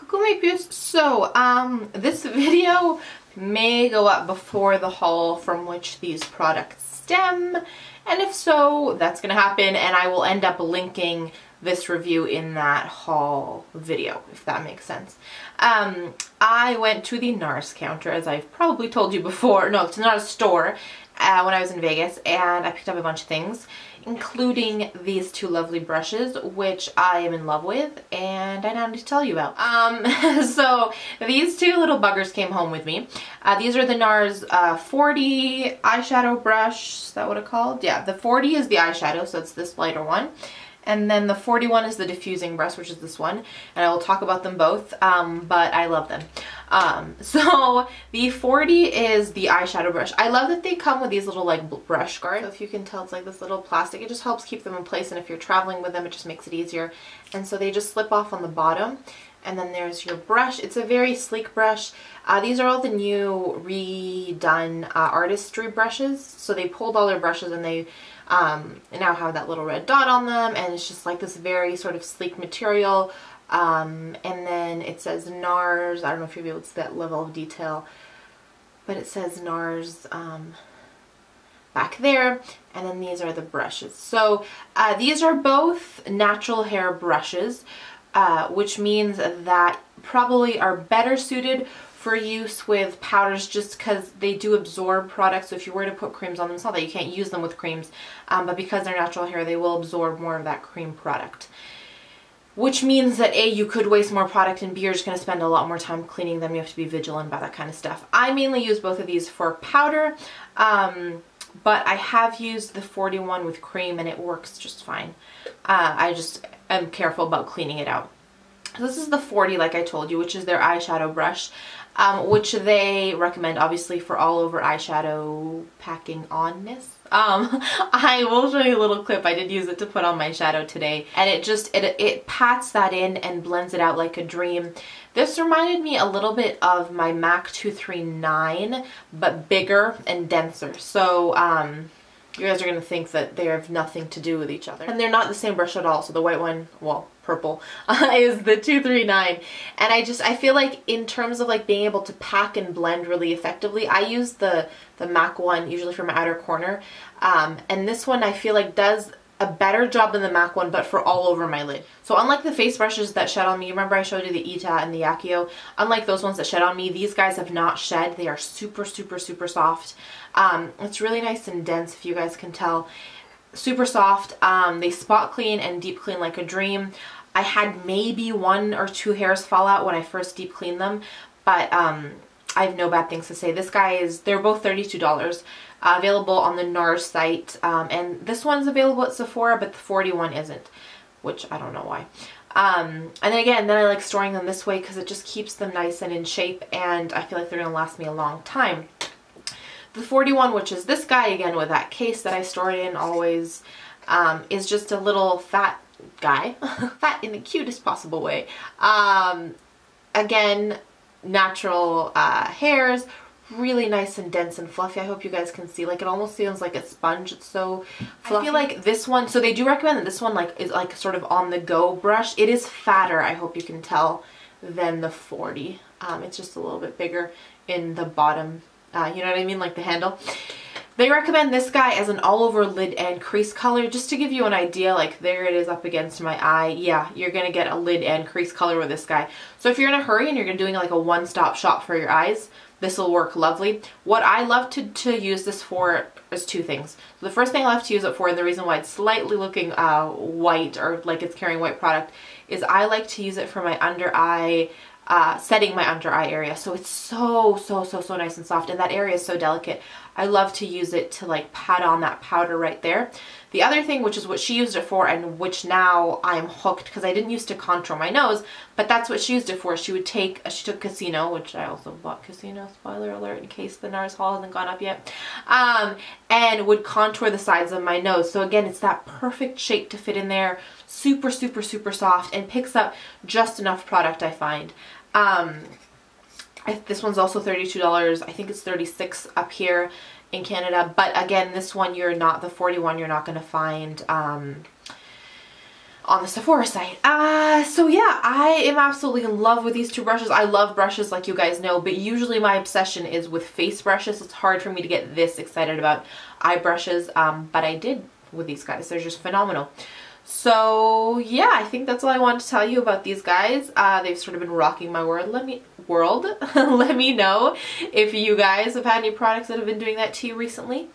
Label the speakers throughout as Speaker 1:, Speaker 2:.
Speaker 1: Coucou my puce. So, this video may go up before the haul from which these products stem, and if so, that's gonna happen, and I will end up linking this review in that haul video, if that makes sense. I went to the NARS counter, as I've probably told you before, no, it's not a store, when I was in Vegas, and I picked up a bunch of things, including these two lovely brushes, which I am in love with, and I now need to tell you about. So these two little buggers came home with me. These are the NARS 40 eyeshadow brush. Is that what it's called? Yeah, the 40 is the eyeshadow, so it's this lighter one. And then the 41 is the diffusing brush, which is this one. And I will talk about them both, but I love them. So the 40 is the eyeshadow brush. I love that they come with these little like brush guards. So if you can tell, it's like this little plastic. It just helps keep them in place, and if you're traveling with them, it just makes it easier. And so they just slip off on the bottom. And then there's your brush. It's a very sleek brush. These are all the new redone artistry brushes. So they pulled all their brushes and they now have that little red dot on them, and it's just like this very sort of sleek material. And then it says NARS. I don't know if you'll be able to see that level of detail, but it says NARS back there. And then these are the brushes. So these are both natural hair brushes, which means that probably are better suited for use with powders, just because they do absorb products. So if you were to put creams on them, it's not that you can't use them with creams, but because they're natural hair, they will absorb more of that cream product. Which means that A, you could waste more product, and B, you're just going to spend a lot more time cleaning them. You have to be vigilant about that kind of stuff. I mainly use both of these for powder, but I have used the 41 with cream and it works just fine. I just am careful about cleaning it out. So this is the 40, like I told you, which is their eyeshadow brush, which they recommend obviously for all over eyeshadow packing onness. I will show you a little clip. I did use it to put on my shadow today, and it pats that in and blends it out like a dream. This reminded me a little bit of my MAC 239, but bigger and denser. So you guys are going to think that they have nothing to do with each other. And they're not the same brush at all. So the white one, well, purple, is the 239. And I feel like in terms of like being able to pack and blend really effectively, I use the MAC one usually for my outer corner. And this one I feel like does a better job than the MAC one, but for all over my lid. So unlike the face brushes that shed on me, remember I showed you the Ita and the Yakio, unlike those ones that shed on me, these guys have not shed. They are super, super, super soft. It's really nice and dense, if you guys can tell. Super soft. They spot clean and deep clean like a dream. I had maybe 1 or 2 hairs fall out when I first deep cleaned them, but I have no bad things to say. This guy is, they're both $32. Available on the NARS site, and this one's available at Sephora, but the 41 isn't, which I don't know why. And then again, I like storing them this way because it just keeps them nice and in shape, and I feel like they're going to last me a long time. The 41, which is this guy again with that case that I store it in always, is just a little fat guy. Fat in the cutest possible way. Again, natural hairs. Really nice and dense and fluffy. I hope you guys can see, like it almost feels like a sponge. It's so fluffy. I feel like this one, so they do recommend that this one like is like sort of on the go brush. It is fatter, I hope you can tell, than the 40. It's just a little bit bigger in the bottom, you know what I mean, like the handle. They recommend this guy as an all over lid and crease color, just to give you an idea. Like there it is up against my eye. Yeah, you're gonna get a lid and crease color with this guy. So if you're in a hurry and you're doing like a one-stop shop for your eyes, this will work lovely. What I love to use this for is 2 things. So the first thing I love to use it for, and the reason why it's slightly looking white or like it's carrying white product, is I like to use it for my under eye, setting my under eye area. So it's so nice and soft, and that area is so delicate. I love to use it to like pat on that powder right there. The other thing, which is what she used it for, and which now I'm hooked, because I didn't used to contour my nose, but that's what she used it for. She took Casino, which I also bought Casino, spoiler alert, in case the NARS haul hasn't gone up yet, and would contour the sides of my nose. So again, it's that perfect shape to fit in there, super, super, super soft, and picks up just enough product, I find. This one's also $32. I think it's $36 up here in Canada, but again, this one you're not, the 41 you're not going to find on the Sephora site. So yeah, I am absolutely in love with these two brushes. I love brushes, like you guys know, but usually my obsession is with face brushes. It's hard for me to get this excited about eye brushes, but I did with these guys. They're just phenomenal. So yeah, I think that's all I wanted to tell you about these guys. They've sort of been rocking my world. Let me know if you guys have had any products that have been doing that to you recently.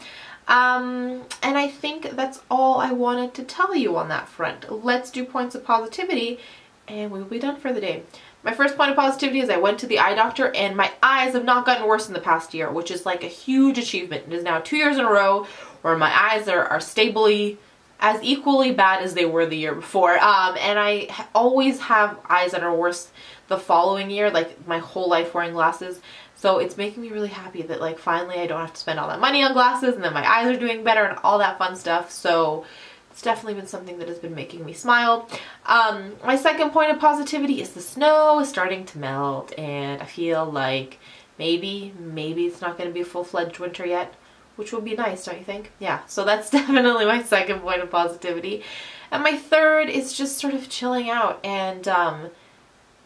Speaker 1: And I think that's all I wanted to tell you on that front. Let's do points of positivity and we'll be done for the day. My first point of positivity is I went to the eye doctor and my eyes have not gotten worse in the past year, which is like a huge achievement. It is now 2 years in a row where my eyes are stably as equally bad as they were the year before. And I always have eyes that are worse the following year, like my whole life wearing glasses. So it's making me really happy that like finally I don't have to spend all that money on glasses and then my eyes are doing better and all that fun stuff. So it's definitely been something that has been making me smile. My second point of positivity is the snow is starting to melt and I feel like maybe it's not going to be a full-fledged winter yet, which will be nice, don't you think? Yeah, so that's definitely my second point of positivity. And my third is just sort of chilling out and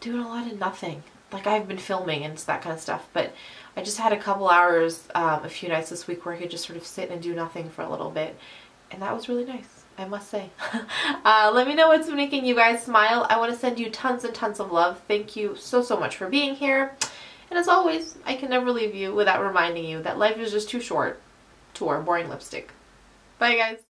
Speaker 1: doing a lot of nothing. Like I've been filming and that kind of stuff, but I just had a couple hours a few nights this week where I could just sort of sit and do nothing for a little bit, and that was really nice, I must say. Let me know what's making you guys smile. I want to send you tons and tons of love. Thank you so much for being here, and as always, I can never leave you without reminding you that life is just too short to wear boring lipstick. Bye guys!